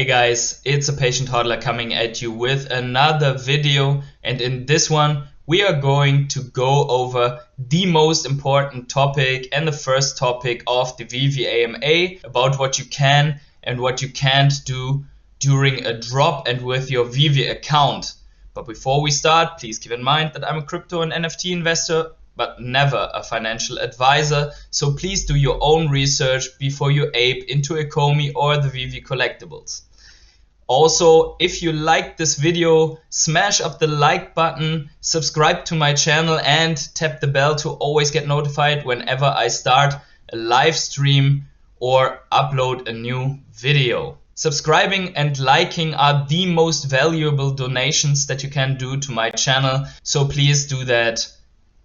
Hey guys, it's a patient hodler coming at you with another video, and in this one we are going to go over the most important topic and the first topic of the Veve AMA about what you can and what you can't do during a drop and with your Veve account. But before we start, please keep in mind that I'm a crypto and NFT investor, but never a financial advisor, so please do your own research before you ape into Ecomi or the Veve collectibles. Also, if you liked this video, smash up the like button, subscribe to my channel and tap the bell to always get notified whenever I start a live stream or upload a new video. Subscribing and liking are the most valuable donations that you can do to my channel, so please do that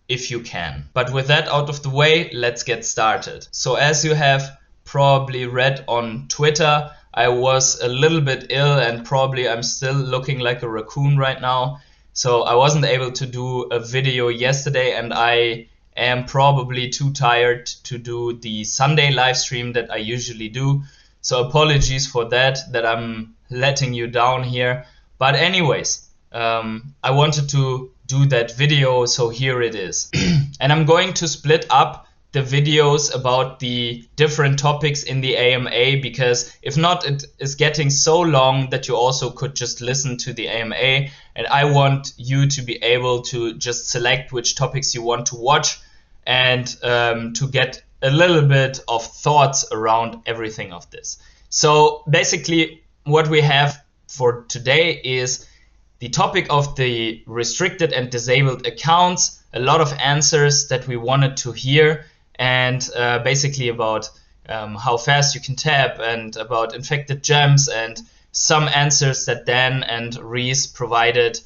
if you can. But with that out of the way, let's get started. So as you have probably read on Twitter, I was a little bit ill and probably I'm still looking like a raccoon right now. So I wasn't able to do a video yesterday, and I am probably too tired to do the Sunday live stream that I usually do. So apologies for that I'm letting you down here. But anyways, I wanted to do that video, so here it is. And I'm going to split up the videos about the different topics in the AMA, because if not, it is getting so long that you also could just listen to the AMA, and I want you to be able to just select which topics you want to watch and to get a little bit of thoughts around everything of this. So basically what we have for today is the topic of the restricted and disabled accounts, a lot of answers that we wanted to hear, and basically about how fast you can tap, and about infected gems, and some answers that Dan and Reese provided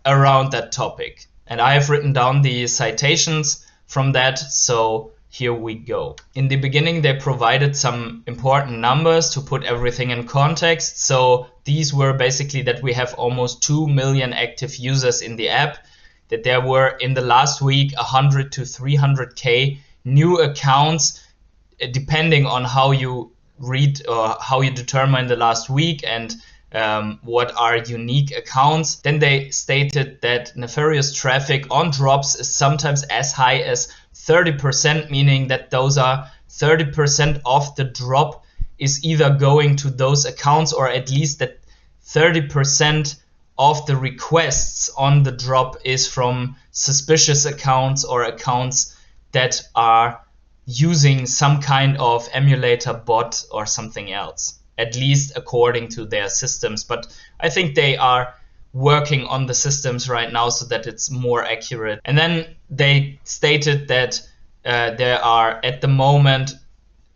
around that topic. And I have written down the citations from that, so here we go. In the beginning, they provided some important numbers to put everything in context. So these were basically that we have almost 2 million active users in the app, that there were in the last week 100 to 300k new accounts, depending on how you read or how you determine the last week and what are unique accounts. Then they stated that nefarious traffic on drops is sometimes as high as 30%, meaning that those are 30% of the drop is either going to those accounts, or at least that 30% of the requests on the drop is from suspicious accounts or accounts that are using some kind of emulator bot or something else, at least according to their systems. But I think they are working on the systems right now so that it's more accurate. And then they stated that there are at the moment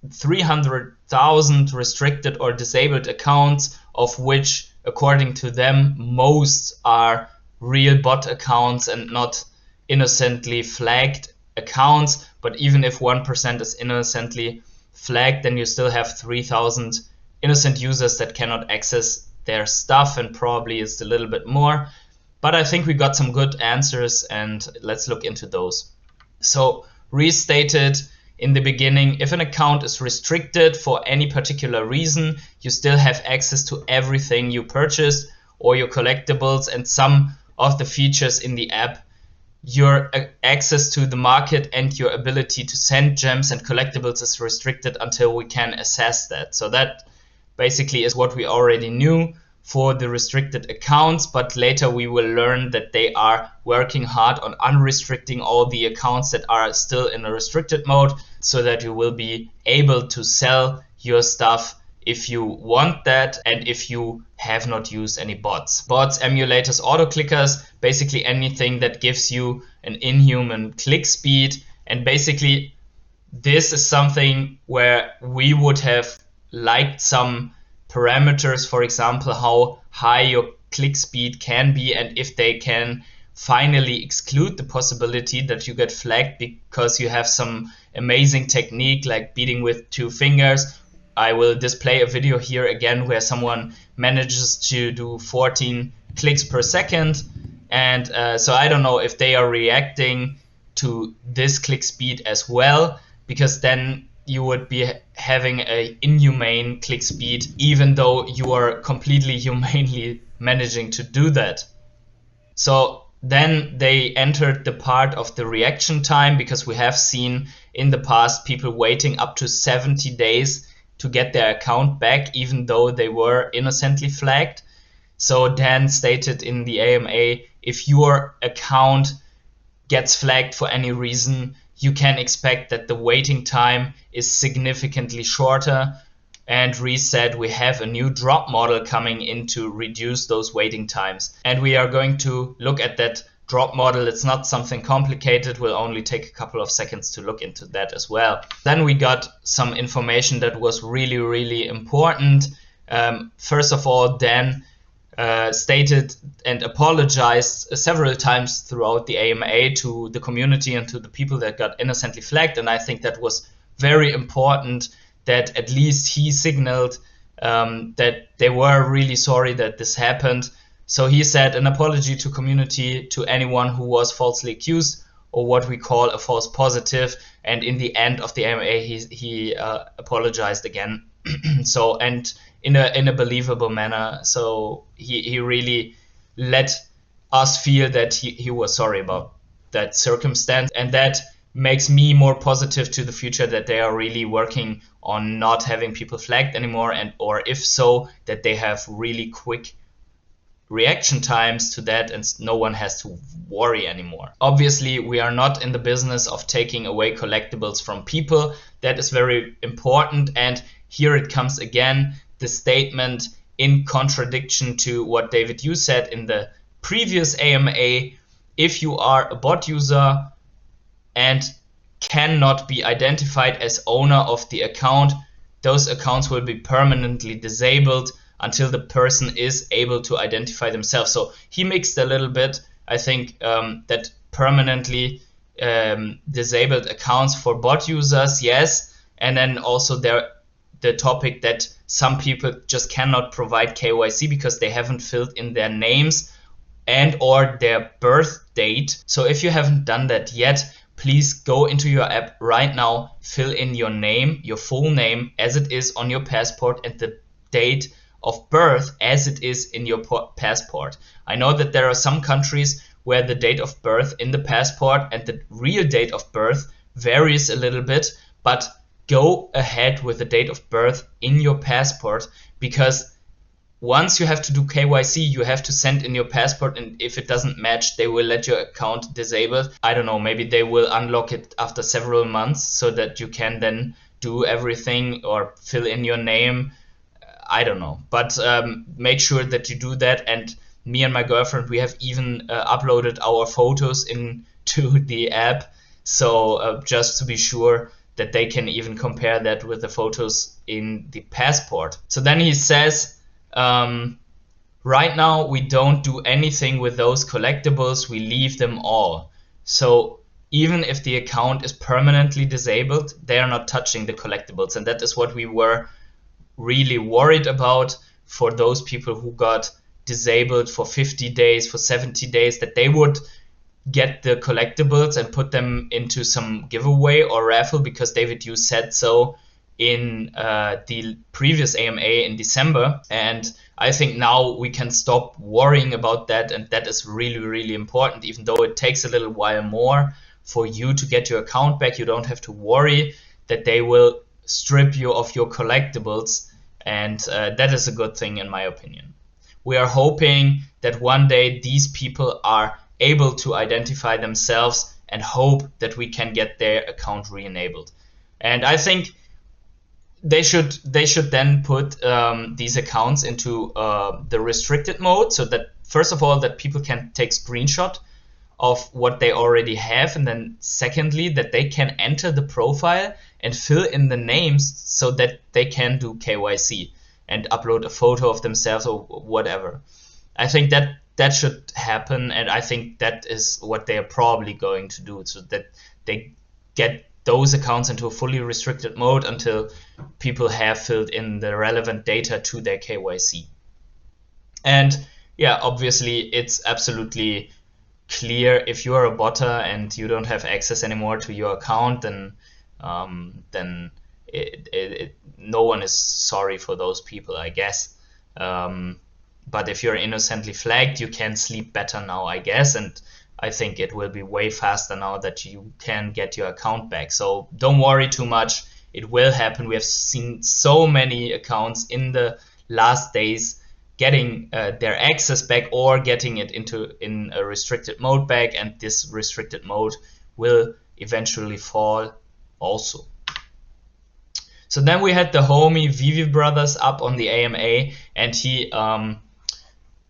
300,000 restricted or disabled accounts, of which according to them most are real bot accounts and not innocently flagged accounts. But even if 1% is innocently flagged, then you still have 3,000 innocent users that cannot access their stuff, and probably it's a little bit more. But I think we got some good answers, and let's look into those. So restated in the beginning, if an account is restricted for any particular reason, you still have access to everything you purchased or your collectibles and some of the features in the app. Your access to the market and your ability to send gems and collectibles is restricted until we can assess that. So that basically is what we already knew for the restricted accounts, but later we will learn that they are working hard on unrestricting all the accounts that are still in a restricted mode, so that you will be able to sell your stuff if you want that and if you have not used any bots. Bots, emulators, auto clickers, basically anything that gives you an inhuman click speed. And basically this is something where we would have liked some parameters, for example, how high your click speed can be, and if they can finally exclude the possibility that you get flagged because you have some amazing technique like beating with 2 fingers. I will display a video here again where someone manages to do 14 clicks per second, and so I don't know if they are reacting to this click speed as well, because then you would be having a inhumane click speed, even though you are completely humanely managing to do that. So then they entered the part of the reaction time, because we have seen in the past people waiting up to 70 days to get their account back, even though they were innocently flagged. So Dan stated in the AMA, if your account gets flagged for any reason, you can expect that the waiting time is significantly shorter. And Reese said we have a new drop model coming in to reduce those waiting times. And we are going to look at that drop model. It's not something complicated. We'll only take a couple of seconds to look into that as well. Then we got some information that was really, really important. First of all, Dan stated and apologized several times throughout the AMA to the community and to the people that got innocently flagged. And I think that was very important, that at least he signaled that they were really sorry that this happened. So he said an apology to community, to anyone who was falsely accused, or what we call a false positive. And in the end of the AMA, he apologized again. So, and in a believable manner. So he really let us feel that he was sorry about that circumstance, and that makes me more positive to the future, that they are really working on not having people flagged anymore, and or if so, that they have really quick reaction times to that and no one has to worry anymore. Obviously, we are not in the business of taking away collectibles from people. That is very important, and here it comes again, the statement in contradiction to what David, you said in the previous AMA. If you are a bot user and cannot be identified as owner of the account, those accounts will be permanently disabled until the person is able to identify themselves. So he mixed a little bit, I think, that permanently disabled accounts for bot users, yes, and then also the topic that some people just cannot provide KYC because they haven't filled in their names and or their birth date. So if you haven't done that yet, please go into your app right now, fill in your name, your full name as it is on your passport, and the date of birth as it is in your passport. I know that there are some countries where the date of birth in the passport and the real date of birth varies a little bit, but go ahead with the date of birth in your passport, because once you have to do KYC, you have to send in your passport, and if it doesn't match, they will let your account disabled. I don't know, maybe they will unlock it after several months so that you can then do everything or fill in your name. I don't know, but make sure that you do that. And me and my girlfriend, we have even uploaded our photos into the app, so just to be sure that they can even compare that with the photos in the passport. So then he says, right now we don't do anything with those collectibles, we leave them all. So even if the account is permanently disabled, they are not touching the collectibles, and that is what we were really worried about for those people who got disabled for 50 days, for 70 days, that they would get the collectibles and put them into some giveaway or raffle, because David, you said so in the previous AMA in December. And I think now we can stop worrying about that, and that is really, really important. Even though it takes a little while more for you to get your account back, you don't have to worry that they will strip you of your collectibles, and that is a good thing in my opinion. We are hoping that one day these people are able to identify themselves, and hope that we can get their account re-enabled. And I think they should then put these accounts into the restricted mode, so that first of all that people can take screenshot of what they already have, and then secondly that they can enter the profile and fill in the names so that they can do KYC and upload a photo of themselves or whatever. I think that should happen, and I think that is what they are probably going to do, so that they get those accounts into a fully restricted mode until people have filled in the relevant data to their KYC. And yeah, obviously it's absolutely clear, if you are a botter and you don't have access anymore to your account, then no one is sorry for those people, I guess. But if you're innocently flagged, you can sleep better now, I guess, and I think it will be way faster now that you can get your account back. So don't worry too much. It will happen. We have seen so many accounts in the last days getting their access back or getting it in a restricted mode back, and this restricted mode will eventually fall also. So then we had the homie Veve brothers up on the AMA, and he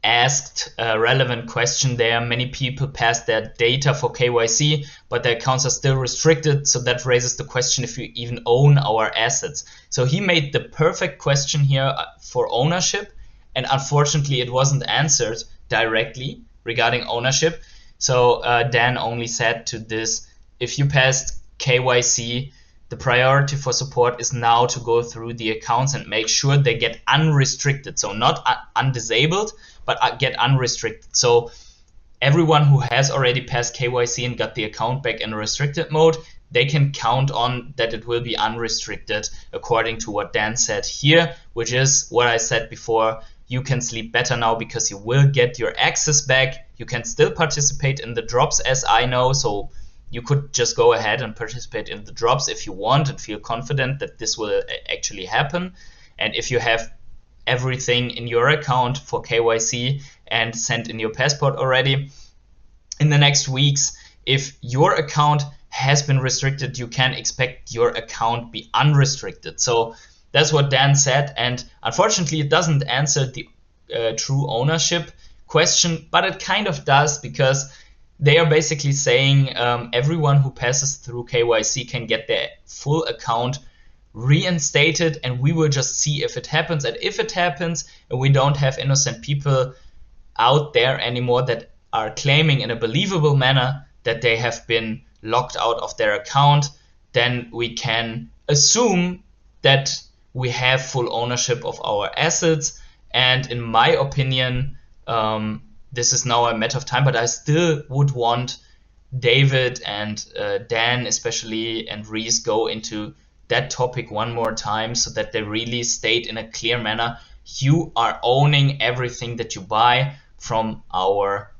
asked a relevant question there. Many people passed their data for KYC, but their accounts are still restricted, so that raises the question if you even own our assets. So he made the perfect question here for ownership, and unfortunately it wasn't answered directly regarding ownership. So Dan only said to this, if you passed KYC, the priority for support is now to go through the accounts and make sure they get unrestricted. So not undisabled, but get unrestricted. So everyone who has already passed KYC and got the account back in restricted mode, they can count on that it will be unrestricted according to what Dan said here, which is what I said before. You can sleep better now because you will get your access back. You can still participate in the drops, as I know, so you could just go ahead and participate in the drops if you want and feel confident that this will actually happen. And if you have everything in your account for KYC and sent in your passport already, in the next weeks, if your account has been restricted, you can expect your account be unrestricted. So that's what Dan said, and unfortunately it doesn't answer the true ownership question, but it kind of does, because they are basically saying everyone who passes through KYC can get their full account reinstated, and we will just see if it happens. And if it happens and we don't have innocent people out there anymore that are claiming in a believable manner that they have been locked out of their account, then we can assume that we have full ownership of our assets. And in my opinion, this is now a matter of time, but I still would want David and Dan especially and Reese go into that topic one more time so that they really state in a clear manner, you are owning everything that you buy from our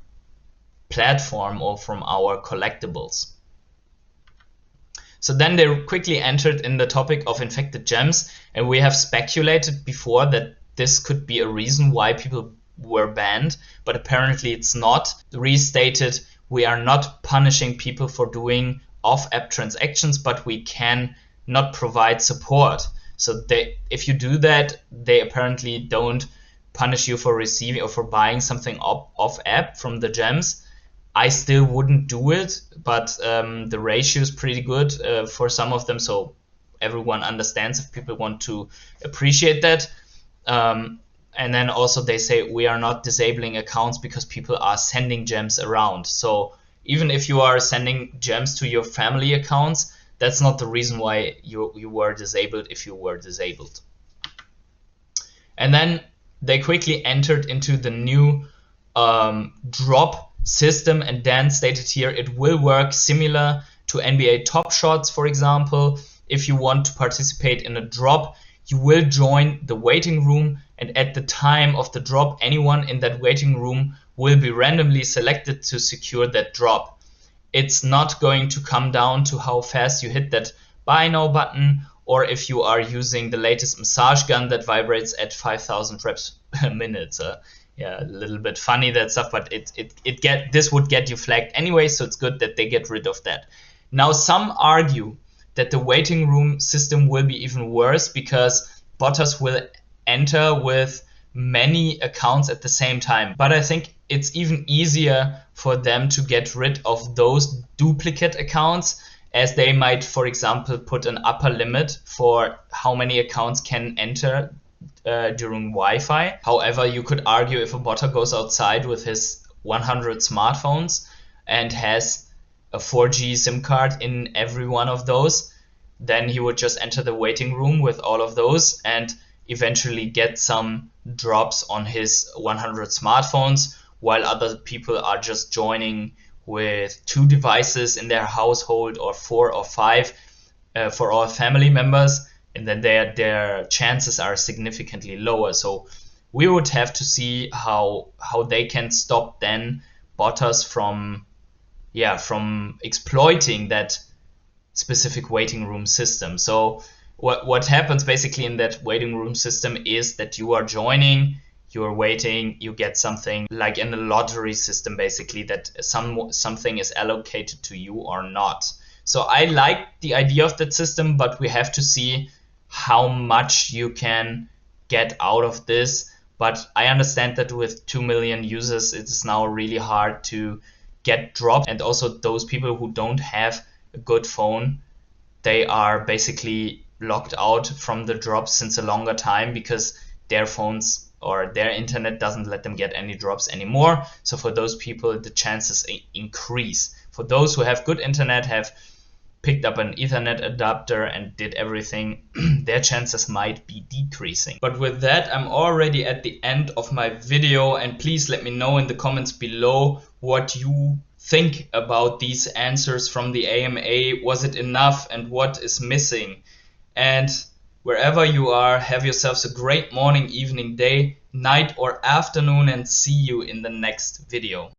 platform or from our collectibles. So then they quickly entered in the topic of infected gems, and we have speculated before that this could be a reason why people were banned, but apparently it's not. Restated, we are not punishing people for doing off-app transactions, but we can not provide support. So if you do that, they apparently don't punish you for receiving or for buying something off-app from the gems. I still wouldn't do it, but the ratio is pretty good for some of them, so everyone understands if people want to appreciate that. And then also they say we are not disabling accounts because people are sending gems around. So even if you are sending gems to your family accounts, that's not the reason why you were disabled if you were disabled. And then they quickly entered into the new drop system, and Dan stated here it will work similar to NBA Top Shots, for example. If you want to participate in a drop, you will join the waiting room, and at the time of the drop, anyone in that waiting room will be randomly selected to secure that drop. It's not going to come down to how fast you hit that buy now button, or if you are using the latest massage gun that vibrates at 5,000 reps per minute. Yeah, a little bit funny that stuff, but this would get you flagged anyway, so it's good that they get rid of that. Now some argue that the waiting room system will be even worse because botters will enter with many accounts at the same time. But I think it's even easier for them to get rid of those duplicate accounts, as they might, for example, put an upper limit for how many accounts can enter during Wi-Fi. However, you could argue if a botter goes outside with his 100 smartphones and has a 4G SIM card in every one of those, then he would just enter the waiting room with all of those and eventually get some drops on his 100 smartphones, while other people are just joining with 2 devices in their household or 4 or 5 for all family members. and then their chances are significantly lower. So we would have to see how they can stop then botters from exploiting that specific waiting room system. So what happens basically in that waiting room system is that you are joining, you're waiting, you get something like in a lottery system, basically, that something is allocated to you or not. So I like the idea of that system, but we have to see how much you can get out of this. But I understand that with 2 million users, it is now really hard to get dropped. And also those people who don't have a good phone, they are basically locked out from the drops since a longer time because their phones or their internet doesn't let them get any drops anymore. So for those people, the chances increase. For those who have good internet, have picked up an Ethernet adapter and did everything, their chances might be decreasing. But with that, I'm already at the end of my video, and please let me know in the comments below what you think about these answers from the AMA. Was it enough, and what is missing? And wherever you are, have yourselves a great morning, evening, day, night or afternoon, and see you in the next video.